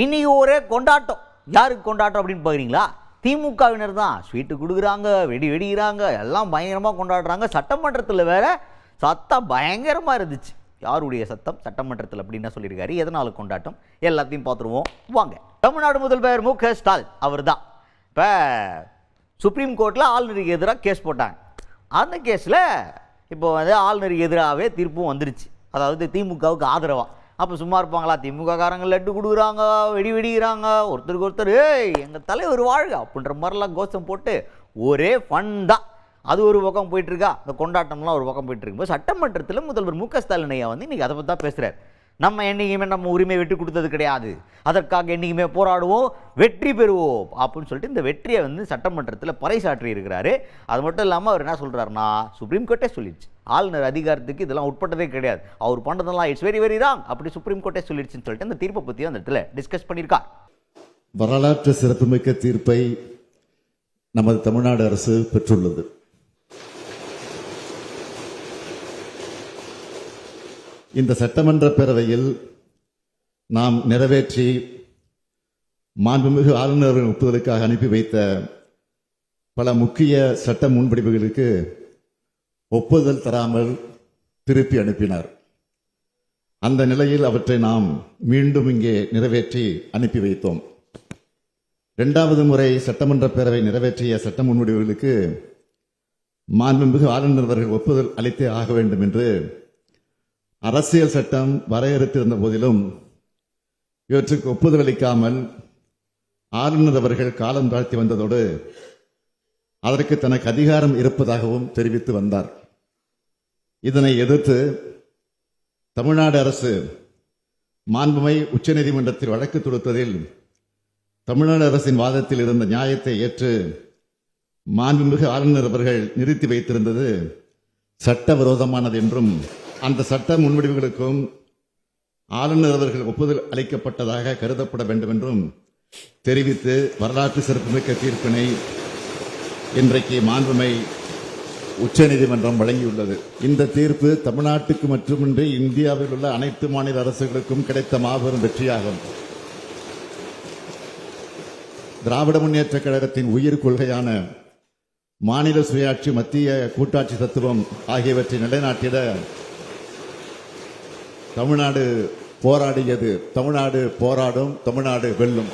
இன்னைக்கு ஒரே கொண்டாட்டம். யாருக்கு கொண்டாட்டம் அப்படின்னு பார்க்குறீங்களா? திமுகவினர் தான் ஸ்வீட்டு கொடுக்குறாங்க, வெடிக்கிறாங்க, எல்லாம் பயங்கரமாக கொண்டாடுறாங்க. சட்டமன்றத்தில் வேற சத்தம் பயங்கரமாக இருந்துச்சு. யாருடைய சத்தம் சட்டமன்றத்தில் அப்படின்னு சொல்லியிருக்காரு, எதனால கொண்டாட்டம், எல்லாத்தையும் பார்த்துருவோம் வாங்க. தமிழ்நாடு முதல்வர் மு.க. ஸ்டாலின் அவர் தான் இப்போ சுப்ரீம் கோர்ட்டில் ஆளுநருக்கு எதிராக கேஸ் போட்டாங்க. அந்த கேஸில் இப்போ ஆளுநருக்கு எதிராகவே தீர்ப்பும் வந்துருச்சு. அதாவது திமுகவுக்கு ஆதரவாக. அப்போ சும்மா இருப்பாங்களா? திமுக காரங்க லட்டு கொடுக்குறாங்க, வெடிக்கிறாங்க, ஒருத்தருக்கு ஒருத்தர் எங்கள் தலைவர் வாழ்க அப்படின்ற மாதிரிலாம் கோஷம் போட்டு ஒரே ஃபன் தான். அது ஒரு பக்கம் போயிட்டுருக்கா, இந்த கொண்டாட்டம்லாம் ஒரு பக்கம் போயிட்டுருக்கும்போது சட்டமன்றத்தில் முதல்வர் மு.க. ஸ்டாலின் ஐயா இன்றைக்கி அதை பற்றி தான் பேசுகிறார். நம்ம என்றைக்குமே நம்ம உரிமை வெற்றி கொடுத்தது கிடையாது, அதற்காக என்றைக்குமே போராடுவோம், வெற்றி பெறுவோம் அப்படின்னு சொல்லிட்டு இந்த வெற்றியை சட்டமன்றத்தில் பறைசாற்றி இருக்கிறாரு. அது மட்டும் இல்லாமல் அவர் என்ன சொல்கிறாருன்னா, சுப்ரீம் கோர்ட்டே சொல்லிடுச்சு ஆளுநர் அதிகாரத்துக்கு இதெல்லாம் உட்பட்டதே கிடையாது, அவர் பண்ணுறதெல்லாம் இட்ஸ் வெரி வெரி ராங் அப்படி சுப்ரீம் கோர்ட்டே சொல்லிடுச்சுன்னு சொல்லிட்டு இந்த தீர்ப்பை பற்றி அந்த இடத்துல டிஸ்கஸ் பண்ணியிருக்கார். வரலாற்று சிறப்புமிக்க தீர்ப்பை நமது தமிழ்நாடு அரசு பெற்றுள்ளது. இந்த சட்டமன்ற பேரவையில் நாம் நிறைவேற்றி மாண்புமிகு ஆளுநரின் ஒப்புதலுக்காக அனுப்பி வைத்த பல முக்கிய சட்ட முன்வடிவுகளுக்கு ஒப்புதல் தராமல் திருப்பி அனுப்பினார். அந்த நிலையில் அவற்றை நாம் மீண்டும் இங்கே நிறைவேற்றி அனுப்பி வைத்தோம். இரண்டாவது முறை சட்டமன்ற பேரவை நிறைவேற்றிய சட்ட முன்வடிவுகளுக்கு மாண்புமிகு ஆளுநர் அவர்கள் ஒப்புதல் அளித்தே ஆக வேண்டும் என்று அரசியல் சட்டம் வரையறுத்திருந்த போதிலும் இவற்றுக்கு ஒப்புதல் அளிக்காமல் ஆளுநர் அவர்கள் காலம் தாழ்த்தி வந்ததோடு அதற்கு தனக்கு அதிகாரம் இருப்பதாகவும் தெரிவித்து வந்தார். இதனை எதிர்த்து தமிழ்நாடு அரசு மாண்புமிகு உச்சநீதிமன்றத்தில் வழக்கு தொடுத்ததில் தமிழ்நாடு அரசின் வாதத்தில் இருந்த நியாயத்தை ஏற்று மாண்புமிகு ஆளுநர் அவர்கள் நிறுத்தி வைத்திருந்தது சட்டவிரோதமானது என்றும் அந்த சட்ட முன்வடிவுகளுக்கும் ஆளுநர் அவர்கள் ஒப்புதல் அளிக்கப்பட்டதாக கருதப்பட வேண்டும் என்றும் தெரிவித்து வரலாற்று சிறப்புமிக்க தீர்ப்பினை இன்றைக்கு மாண்புமிகு உச்சநீதிமன்றம் வழங்கியுள்ளது. இந்த தீர்ப்பு தமிழ்நாட்டுக்கு மட்டுமின்றி இந்தியாவில் உள்ள அனைத்து மாநில அரசுகளுக்கும் கிடைத்த மாபெரும் வெற்றியாகும். திராவிட முன்னேற்ற கழகத்தின் உயிர் கொள்கையான மாநில சுயாட்சி, மத்திய கூட்டாட்சி தத்துவம் ஆகியவற்றை நிலைநாட்டிட தமிழ்நாடு போராடியது. தமிழ்நாடு போராடும், தமிழ்நாடு வெல்லும்.